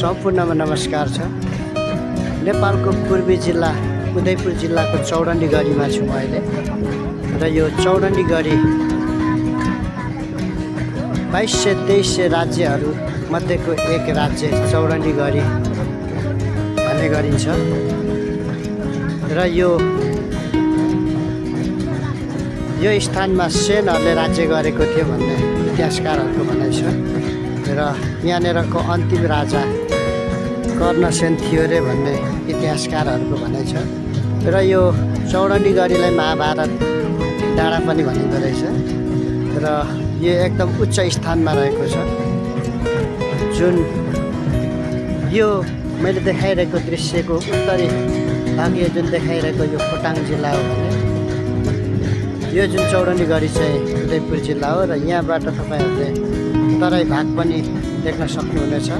सम्पूर्णमा नमस्कार छ। नेपालको पूर्वी जिल्ला उदयपुर जिल्लाको चौडण्डी गढीमा छु म अहिले र यो चौडण्डी गढी 2200 राज्यहरू मध्येको एक राज्य चौडण्डी गढी भन्ने गरिन्छ र यो स्थानमा सेनहरूले राज्य गरेको थियो भन्ने इतिहासकारहरूको भनाइ छ र यहाँनिरको अन्तिम राजा कर्णसेन थियो रे भन्ने इतिहासकारहरूको भनाइ छ र यो चौडण्डी गढीलाई महाभारत डाँडा पनि भनिँदो रहेछ र यो एकदम उच्च स्थानमा रहेको छ। जुन यो मैले देखाइरहेको दृश्यको उत्तरी भाग यो जुन देखाइरहेको यो खोटाङ जिल्ला हो भने यो जुन चौडण्डी गढी चाहिँ उदयपुर जिल्ला हो र यहाँबाट तपाईँहरूले तराई भाग पनि देख्न सक्नुहुनेछ।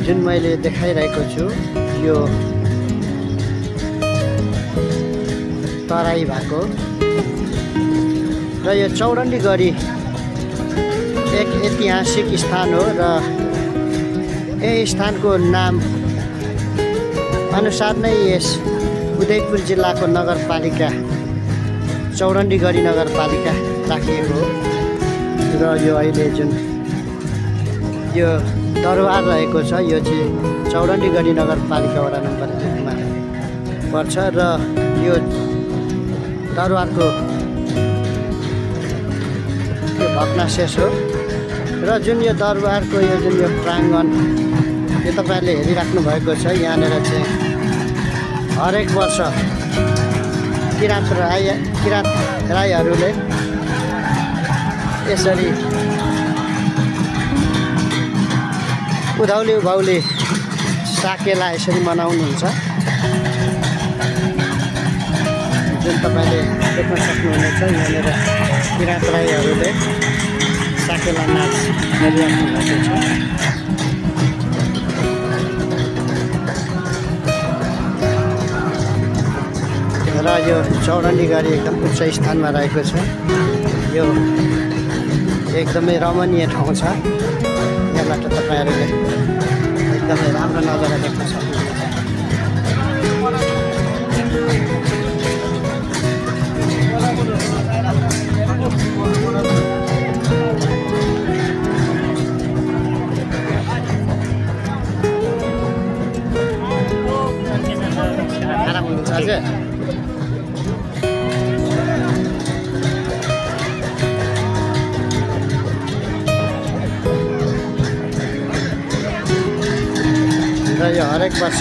जुन मैले देखाइरहेको छु यो तराई भाग हो र यो चौडण्डी गढी एक ऐतिहासिक स्थान हो र यही स्थानको नाम अनुसार नै यस उदयपुर जिल्लाको नगरपालिका चौडण्डी गढी नगरपालिका राखिएको हो र यो अहिले जुन यो दरबार रहेको छ यो चाहिँ चौडण्डी गढी नगरपालिका वडा नम्बर 1 मा पर्छ र यो दरबारको यो भग्नाशेष हो र जुन यो दरबारको यो जुन यो प्राङ्गण यो तपाईँहरूले हेरिराख्नु भएको छ। यहाँनिर चाहिँ हरेक वर्ष किराँत राईहरूले यसरी उधौली उभौली साकेला यसरी मनाउनुहुन्छ जुन तपाईँले देख्न सक्नुहुनेछ। यहाँनिर किराँत राईहरूले साकेला नाच गरिराख्नु भएको छ र यो चौडण्डी गढी एकदम उच्च स्थानमा रहेको छ। यो एकदमै रमणीय ठाउँ छ। यहाँबाट तपाईँहरूले एकदमै राम्रो नजारा देख्न सक्नुहुन्छ। आराम हुनुहुन्छ अझै? र यो हरेक वर्ष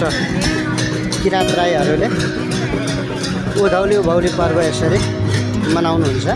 किराँत राईहरूले उधौली उभौली पर्व यसरी मनाउनुहुन्छ।